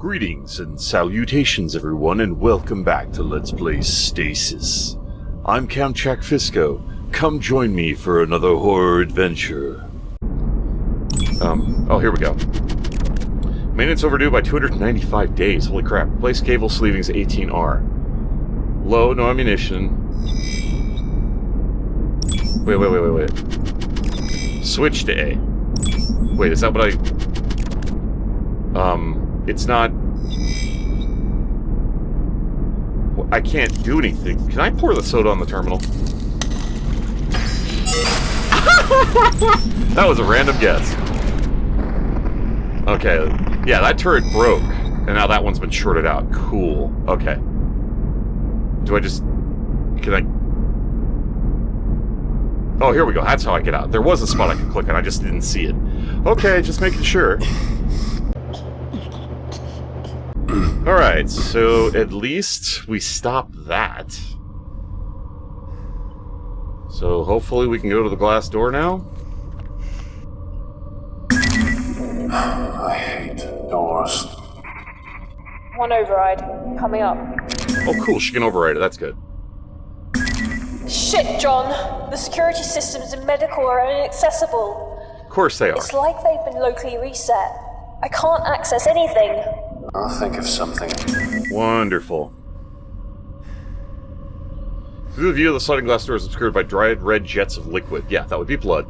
Greetings and salutations everyone, and welcome back to Let's Play Stasis. I'm Count Jack Fisco. Come join me for another horror adventure. Oh, here we go. Maintenance overdue by 295 days. Holy crap. Replace cable sleevings 18R. Low, no ammunition. Wait. Switch to A. Wait, is that what I... It's not... I can't do anything. Can I pour the soda on the terminal? That was a random guess. Okay. Yeah, that turret broke. And now that one's been shorted out. Cool. Okay. Do I just... Can I... Oh, here we go. That's how I get out. There was a spot I could click on. I just didn't see it. Okay, just making sure. Alright, so at least we stopped that. So hopefully we can go to the glass door now. I hate doors. One override. Coming up. Oh cool, she can override it, that's good. Shit, John! The security systems in medical are inaccessible. Of course they are. It's like they've been locally reset. I can't access anything. I'll think of something. Wonderful. Through the view of the sliding glass door is obscured by dried red jets of liquid. Yeah, that would be blood.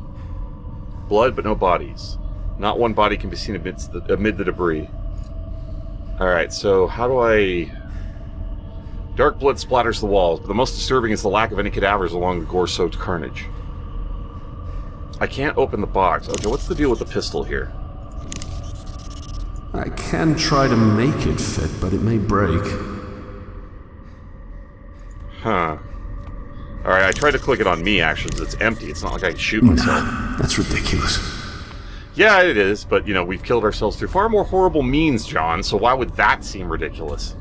Blood, but no bodies. Not one body can be seen amid the debris. Alright, so how do I... Dark blood splatters the walls, but the most disturbing is the lack of any cadavers along the gore-soaked carnage. I can't open the box. Okay, what's the deal with the pistol here? I can try to make it fit, but it may break. Huh. Alright, I tried to click it on me, actually, because it's empty. It's not like I can shoot myself. That's ridiculous. Yeah, it is, but, you know, we've killed ourselves through far more horrible means, John, so why would that seem ridiculous?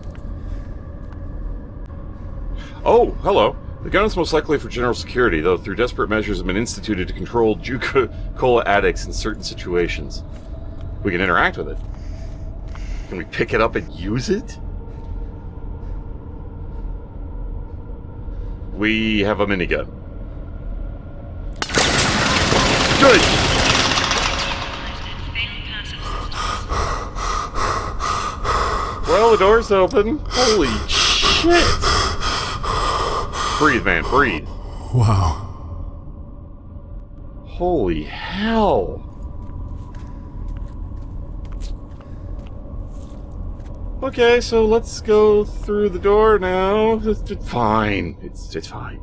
Oh, hello. The gun is most likely for general security, though through desperate measures have been instituted to control Juca-Cola addicts in certain situations. We can interact with it. Can we pick it up and use it? We have a minigun. Good! Well, the door's open. Holy shit! Breathe, man, breathe. Wow. Holy hell! Okay, so let's go through the door now. It's fine. It's fine.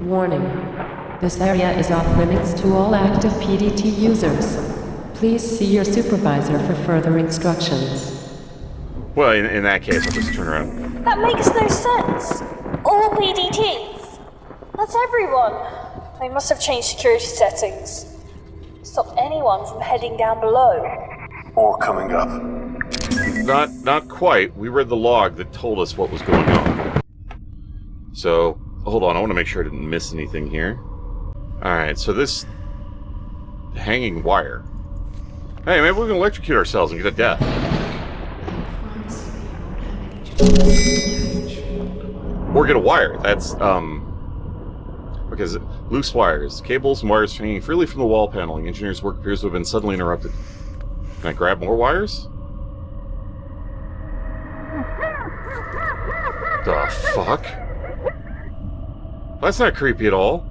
Warning. This area is off limits to all active PDT users. Please see your supervisor for further instructions. Well, in that case, I'll just turn around. That makes no sense. All PDTs. That's everyone. They must have changed security settings. Stop anyone from heading down below. Or coming up. Not quite. We read the log that told us what was going on. So, hold on. I want to make sure I didn't miss anything here. Alright, so this... hanging wire. Hey, maybe we can electrocute ourselves and get a death. Or get a wire. That's, because loose wires. Cables and wires hanging freely from the wall paneling. Engineers' work appears to have been suddenly interrupted. Can I grab more wires? The fuck? That's not creepy at all.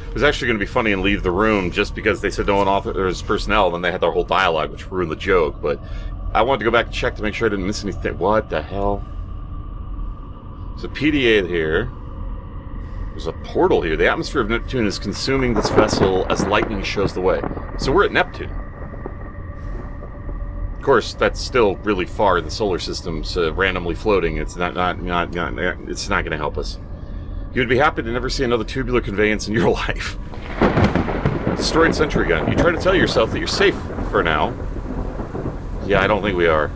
It was actually going to be funny and leave the room just because they said no one authorized personnel, and then they had their whole dialogue, which ruined the joke, but I wanted to go back and check to make sure I didn't miss anything. What the hell? There's a PDA here. There's a portal here. The atmosphere of Neptune is consuming this vessel as lightning shows the way. So we're at Neptune. Of course, that's still really far in the solar system, so randomly floating. It's not it's not going to help us. You would be happy to never see another tubular conveyance in your life. Destroyed sentry gun. You try to tell yourself that you're safe for now. Yeah, I don't think we are.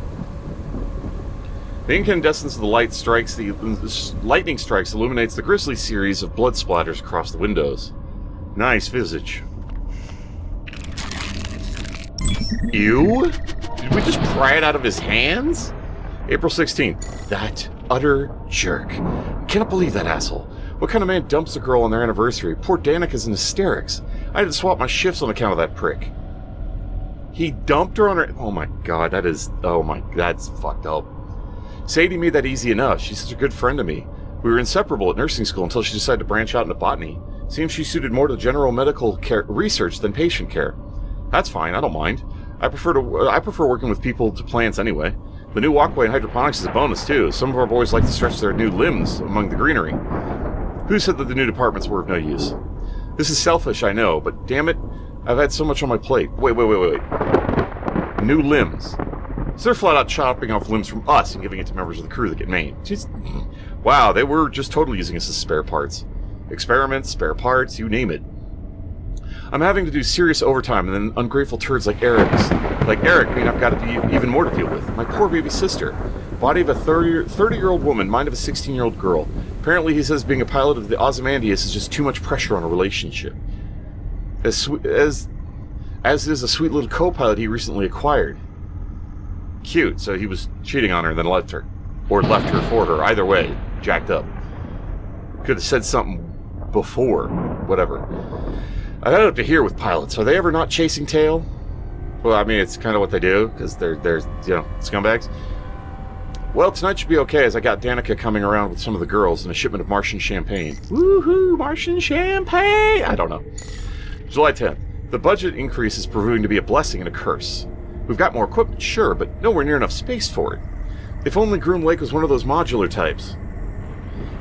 The incandescence of the light strikes, the lightning strikes illuminates the grisly series of blood splatters across the windows. Nice visage. Ew? Did we just pry it out of his hands? April 16th. That utter jerk. Cannot believe that asshole. What kind of man dumps a girl on their anniversary? Poor Danica's in hysterics. I had to swap my shifts on account of that prick. He dumped her on her... Oh my god, that is... Oh my... That's fucked up. Sadie made that easy enough. She's such a good friend to me. We were inseparable at nursing school until she decided to branch out into botany. Seems she suited more to general medical care research than patient care. That's fine, I don't mind. I prefer working with people to plants anyway. The new walkway in hydroponics is a bonus too. Some of our boys like to stretch their new limbs among the greenery. Who said that the new departments were of no use? This is selfish, I know, but damn it, I've had so much on my plate. Wait. New limbs. So they're flat out chopping off limbs from us and giving it to members of the crew that get named. Jeez. Wow, they were just totally using us as spare parts. Experiments, spare parts, you name it. I'm having to do serious overtime, and then ungrateful turds like Eric mean I've got to do even more to deal with. My poor baby sister. Body of a 30-year-old woman, mind of a 16-year-old girl. Apparently he says being a pilot of the Ozymandias is just too much pressure on a relationship. As is a sweet little co-pilot he recently acquired. Cute, so he was cheating on her and then left her. Or left her for her. Either way, jacked up. Could have said something before. Whatever. I got up to here with pilots. Are they ever not chasing tail? Well, I mean, it's kind of what they do, because they're scumbags. Well, tonight should be okay, as I got Danica coming around with some of the girls and a shipment of Martian champagne. Woohoo, Martian champagne! I don't know. July 10th. The budget increase is proving to be a blessing and a curse. We've got more equipment, sure, but nowhere near enough space for it. If only Groom Lake was one of those modular types.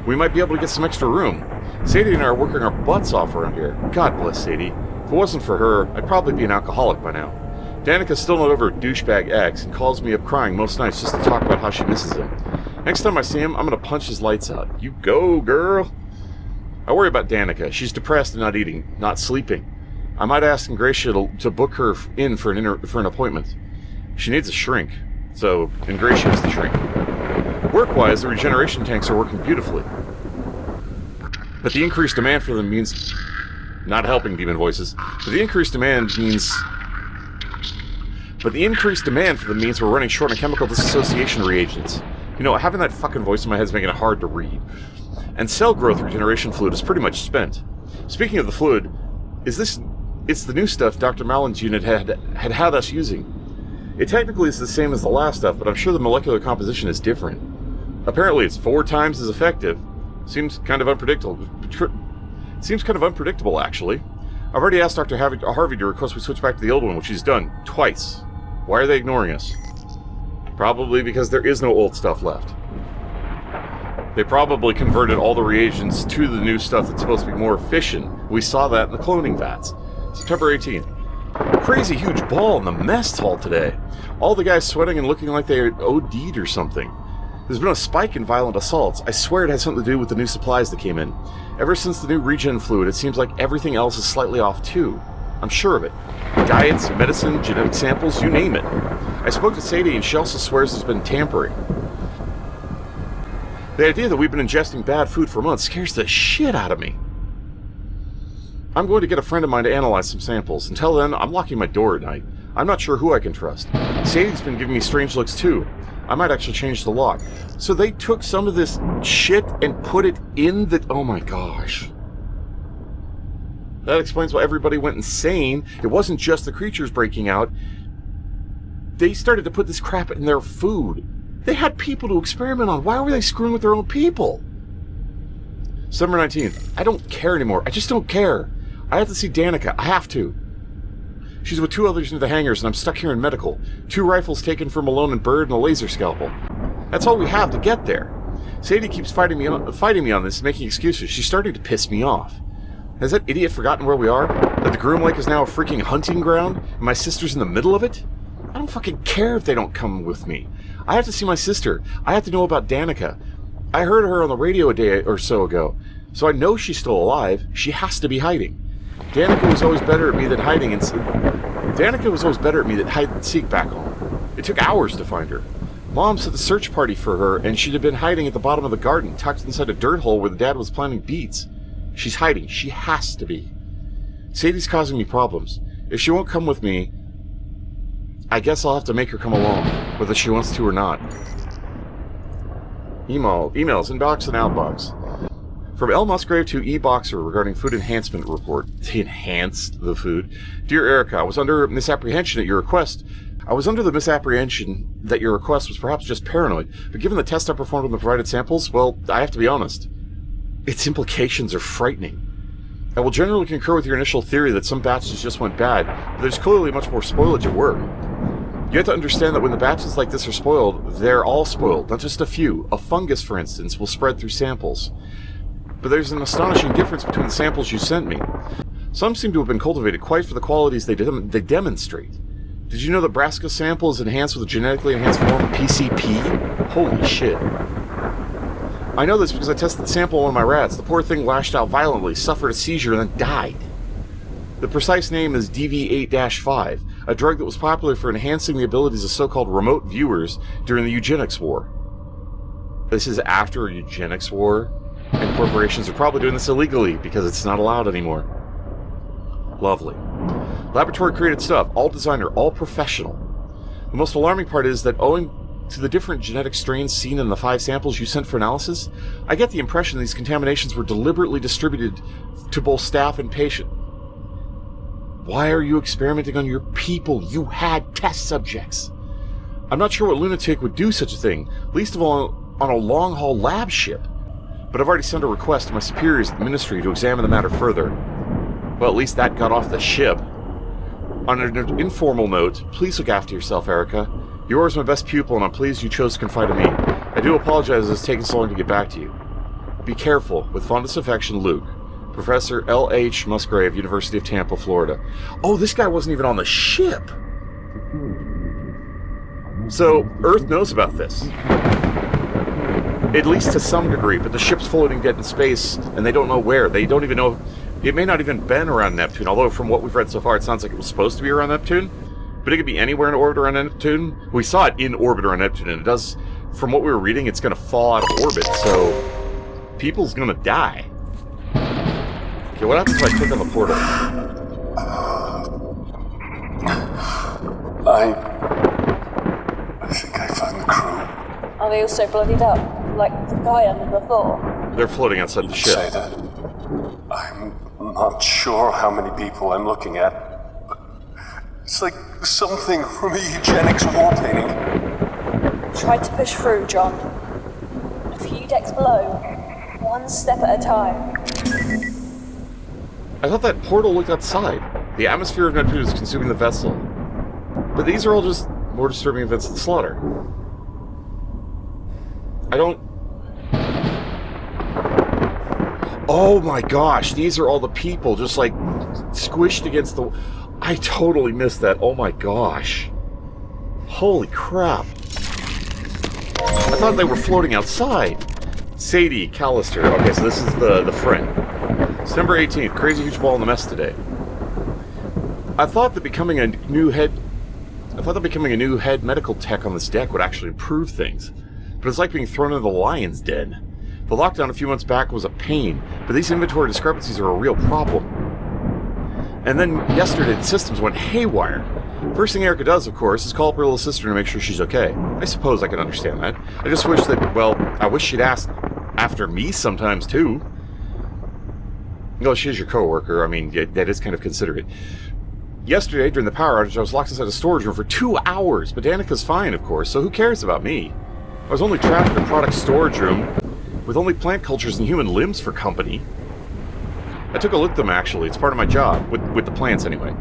We might be able to get some extra room. Sadie and I are working our butts off around here. God bless Sadie. If it wasn't for her, I'd probably be an alcoholic by now. Danica's still not over douchebag X and calls me up crying most nights just to talk about how she misses him. Next time I see him, I'm gonna punch his lights out. You go, girl! I worry about Danica. She's depressed and not eating, not sleeping. I might ask Ingratia to book her in for an appointment. She needs a shrink, so Ingratia is the shrink. Work-wise, the regeneration tanks are working beautifully. But the increased demand for them means... Not helping demon voices. But the increased demand means we're running short on chemical disassociation reagents. You know, having that fucking voice in my head is making it hard to read. And cell growth regeneration fluid is pretty much spent. Speaking of the fluid, it's the new stuff Dr. Mallon's unit had us using. It technically is the same as the last stuff, but I'm sure the molecular composition is different. Apparently it's 4 times as effective. Seems kind of unpredictable, actually. I've already asked Dr. Harvey to request we switch back to the old one, which he's done twice. Why are they ignoring us? Probably because there is no old stuff left. They probably converted all the reagents to the new stuff that's supposed to be more efficient. We saw that in the cloning vats. September 18th. A crazy huge ball in the mess hall today. All the guys sweating and looking like they OD'd or something. There's been a spike in violent assaults. I swear it has something to do with the new supplies that came in. Ever since the new regen fluid, it seems like everything else is slightly off too. I'm sure of it. Diets, medicine, genetic samples, you name it. I spoke to Sadie and she also swears there's been tampering. The idea that we've been ingesting bad food for months scares the shit out of me. I'm going to get a friend of mine to analyze some samples. Until then, I'm locking my door at night. I'm not sure who I can trust. Sadie's been giving me strange looks too. I might actually change the lock. So they took some of this shit and put it in the... Oh my gosh. That explains why everybody went insane. It wasn't just the creatures breaking out. They started to put this crap in their food. They had people to experiment on. Why were they screwing with their own people? December 19th. I don't care anymore. I just don't care. I have to see Danica. I have to. She's with 2 others in the hangars, and I'm stuck here in medical. 2 rifles taken from Malone and Bird and a laser scalpel. That's all we have to get there. Sadie keeps fighting me on this, making excuses. She's starting to piss me off. Has that idiot forgotten where we are? That the Groom Lake is now a freaking hunting ground, and my sister's in the middle of it? I don't fucking care if they don't come with me. I have to see my sister. I have to know about Danica. I heard her on the radio a day or so ago, so I know she's still alive. She has to be hiding. Danica was always better at me than hide and seek back home. It took hours to find her. Mom set the search party for her, and she'd have been hiding at the bottom of the garden, tucked inside a dirt hole where the dad was planting beets. She's hiding. She has to be. Sadie's causing me problems. If she won't come with me, I guess I'll have to make her come along, whether she wants to or not. Emails, inbox and outbox. From L. Musgrave to E. Boxer regarding food enhancement report. They enhanced the food. Dear Erica, I was under the misapprehension that your request was perhaps just paranoid, but given the test I performed on the provided samples, well, I have to be honest. Its implications are frightening. I will generally concur with your initial theory that some batches just went bad, but there's clearly much more spoilage at work. You have to understand that when the batches like this are spoiled, they're all spoiled, not just a few. A fungus, for instance, will spread through samples. But there's an astonishing difference between the samples you sent me. Some seem to have been cultivated quite for the qualities they demonstrate. Did you know that Brassica sample is enhanced with a genetically enhanced form of PCP? Holy shit. I know this because I tested the sample on one of my rats. The poor thing lashed out violently, suffered a seizure, and then died. The precise name is DV8-5, a drug that was popular for enhancing the abilities of so-called remote viewers during the eugenics war. This is after a eugenics war, and corporations are probably doing this illegally because it's not allowed anymore. Lovely. Laboratory-created stuff, all designer, all professional. The most alarming part is that owing to the different genetic strains seen in the 5 samples you sent for analysis, I get the impression these contaminations were deliberately distributed to both staff and patient. Why are you experimenting on your people? You had test subjects. I'm not sure what lunatic would do such a thing, least of all on a long-haul lab ship. But I've already sent a request to my superiors at the Ministry to examine the matter further. Well, at least that got off the ship. On an informal note, please look after yourself, Erica. You're always my best pupil, and I'm pleased you chose to confide in me. I do apologize it's taken so long to get back to you. Be careful. With fondest affection, Luke. Professor L.H. Musgrave, University of Tampa, Florida. Oh, this guy wasn't even on the ship! So, Earth knows about this. At least to some degree, but the ship's floating dead in space, and they don't know where. They don't even know... It may not even been around Neptune, although from what we've read so far, it sounds like it was supposed to be around Neptune. But it could be anywhere in orbit around Neptune. We saw it in orbit around Neptune, and it does... From what we were reading, it's going to fall out of orbit, so... People's going to die. Okay, what happens if I click on the portal? I think I found the crew. Are they also bloodied up, like the guy under the floor? They're floating outside the ship. Say that. I'm not sure how many people I'm looking at, but it's like something from a eugenics war painting. Try to push through, John. A few decks below, one step at a time. I thought that portal looked outside. The atmosphere of Neptune is consuming the vessel. But these are all just more disturbing events of the slaughter. I don't... Oh my gosh, these are all the people just like squished against the... I totally missed that. Oh my gosh. Holy crap. I thought they were floating outside. Sadie Callister. Okay, so this is the friend. December 18th. Crazy huge ball in the mess today. I thought that becoming a new head medical tech on this deck would actually improve things. But it's like being thrown into the lion's den. The lockdown a few months back was a pain, but these inventory discrepancies are a real problem. And then yesterday the systems went haywire. First thing Erica does, of course, is call up her little sister to make sure she's okay. I suppose I can understand that. I just wish that, well, I wish she'd ask after me sometimes too. No, she's your coworker. I mean, that is kind of considerate. Yesterday, during the power outage, I was locked inside a storage room for 2 hours, but Danica's fine, of course, so who cares about me? I was only trapped in a product storage room with only plant cultures and human limbs for company. I took a look at them, actually. It's part of my job, with the plants, anyway.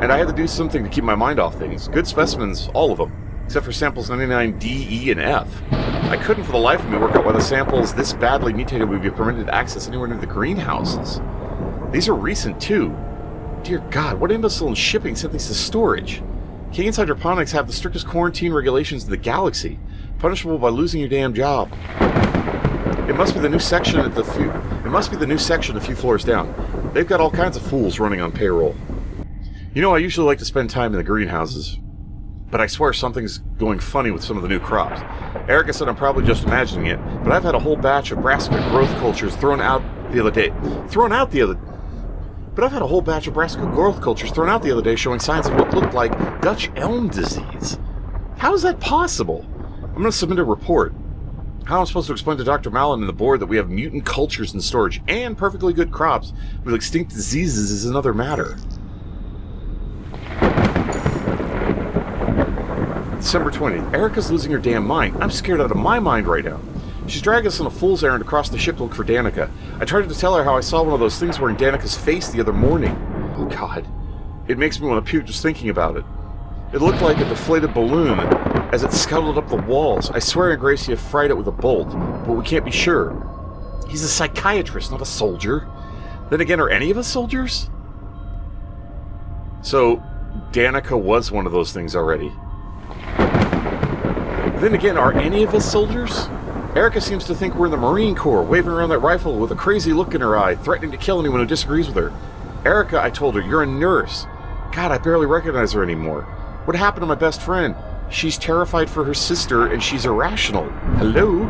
And I had to do something to keep my mind off things. Good specimens, all of them, except for samples 99, D, E, and F. I couldn't for the life of me work out why the samples this badly mutated would be permitted access anywhere near the greenhouses. These are recent, too. Dear God, what imbecile in shipping sent these to storage? Kane's Hydroponics have the strictest quarantine regulations in the galaxy, punishable by losing your damn job. It must be the new section a few floors down. They've got all kinds of fools running on payroll. You know, I usually like to spend time in the greenhouses, but I swear something's going funny with some of the new crops. Erica said I'm probably just imagining it, but I've had a whole batch of brassica growth cultures thrown out the other day. But I've had a whole batch of brassica growth cultures thrown out the other day showing signs of what looked like Dutch elm disease. How is that possible? I'm going to submit a report. How I'm supposed to explain to Dr. Mallon and the board that we have mutant cultures in storage and perfectly good crops with extinct diseases is another matter. December 20th. Erica's losing her damn mind. I'm scared out of my mind right now. She's dragging us on a fool's errand across the ship to look for Danica. I tried to tell her how I saw one of those things wearing Danica's face the other morning. Oh god. It makes me want to puke just thinking about it. It looked like a deflated balloon as it scuttled up the walls. I swear Ingracia fried it with a bolt, but we can't be sure. He's a psychiatrist, not a soldier. Then again, are any of us soldiers? So, Danica was one of those things already. Then again, are any of us soldiers? Erica seems to think we're in the Marine Corps, waving around that rifle with a crazy look in her eye, threatening to kill anyone who disagrees with her. Erica, I told her, you're a nurse. God, I barely recognize her anymore. What happened to my best friend? She's terrified for her sister, and she's irrational. Hello?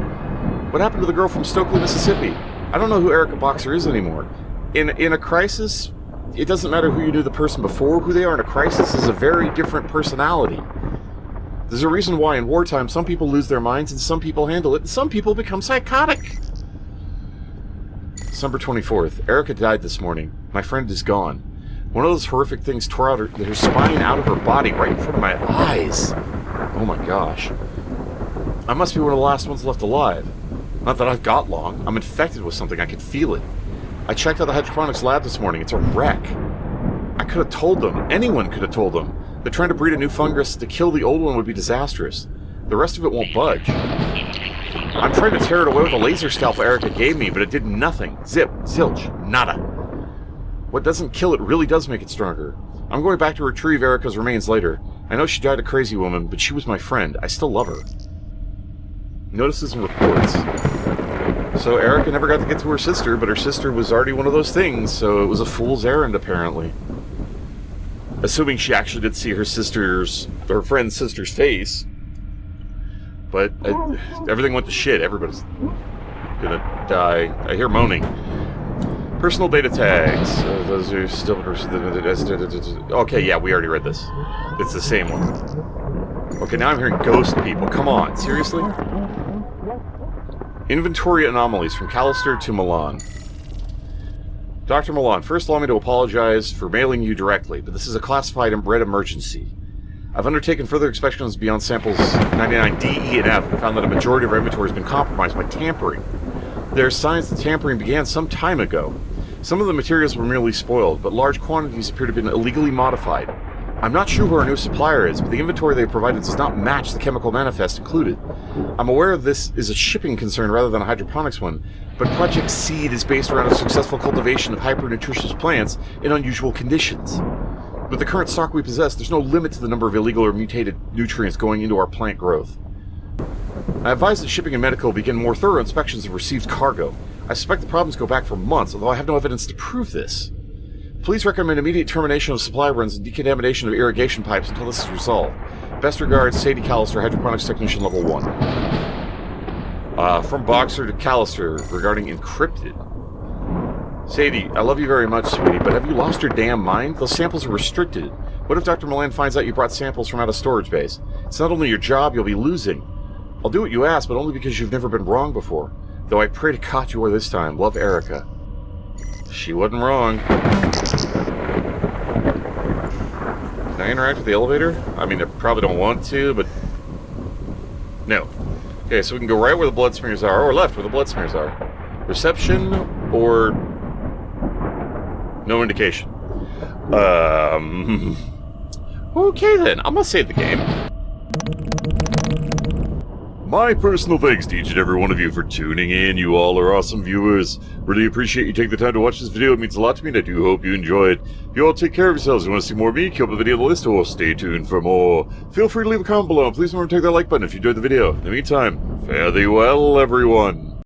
What happened to the girl from Stokely, Mississippi? I don't know who Erica Boxer is anymore. In a crisis, it doesn't matter who you knew the person before. Who they are in a crisis is a very different personality. There's a reason why in wartime some people lose their minds and some people handle it and some people become psychotic. December 24th. Erica died this morning. My friend is gone. One of those horrific things tore out her spine out of her body right in front of my eyes. Oh my gosh. I must be one of the last ones left alive. Not that I've got long. I'm infected with something. I can feel it. I checked out the hydroponics lab this morning. It's a wreck. I could have told them. Anyone could have told them. That trying to breed a new fungus to kill the old one would be disastrous. The rest of it won't budge. I'm trying to tear it away with a laser scalpel Erica gave me, but it did nothing. Zip, zilch, nada. What doesn't kill it really does make it stronger. I'm going back to retrieve Erica's remains later. I know she died a crazy woman, but she was my friend. I still love her. Notices and reports. So Erica never got to get to her sister, but her sister was already one of those things, so it was a fool's errand apparently. Assuming she actually did see her friend's sister's face. But everything went to shit. Everybody's gonna die. I hear moaning. Personal data tags. Those are still... Okay, yeah, we already read this. It's the same one. Okay, now I'm hearing ghost people. Come on, seriously? Inventory anomalies from Callister to Milan. Dr. Milan, first allow me to apologize for mailing you directly, but this is a classified and bred emergency. I've undertaken further inspections beyond samples 99D, E, and F and found that a majority of our inventory has been compromised by tampering. There are signs that tampering began some time ago. Some of the materials were merely spoiled, but large quantities appear to have been illegally modified. I'm not sure who our new supplier is, but the inventory they provided does not match the chemical manifest included. I'm aware this is a shipping concern rather than a hydroponics one, but Project Seed is based around a successful cultivation of hyper-nutritious plants in unusual conditions. With the current stock we possess, there's no limit to the number of illegal or mutated nutrients going into our plant growth. I advise that shipping and medical begin more thorough inspections of received cargo. I suspect the problems go back for months, although I have no evidence to prove this. Please recommend immediate termination of supply runs and decontamination of irrigation pipes until this is resolved. Best regards, Sadie Callister, Hydroponics Technician Level 1. From Boxer to Callister regarding encrypted. Sadie, I love you very much, sweetie, but have you lost your damn mind? Those samples are restricted. What if Dr. Milan finds out you brought samples from out of storage base? It's not only your job you'll be losing. I'll do what you ask, but only because you've never been wrong before. Though I pray to God you are this time. Love, Erica. She wasn't wrong. Can I interact with the elevator? I mean, I probably don't want to, but... No. Okay, so we can go right where the blood smears are, or left where the blood smears are. Reception, or... no indication. Okay then, I'm gonna save the game. My personal thanks to each and every one of you for tuning in. You all are awesome viewers. Really appreciate you taking the time to watch this video. It means a lot to me, and I do hope you enjoy it. If you all take care of yourselves, you want to see more of me, keep up the video on the list, or stay tuned for more. Feel free to leave a comment below, and please remember to take that like button if you enjoyed the video. In the meantime, fare thee well, everyone.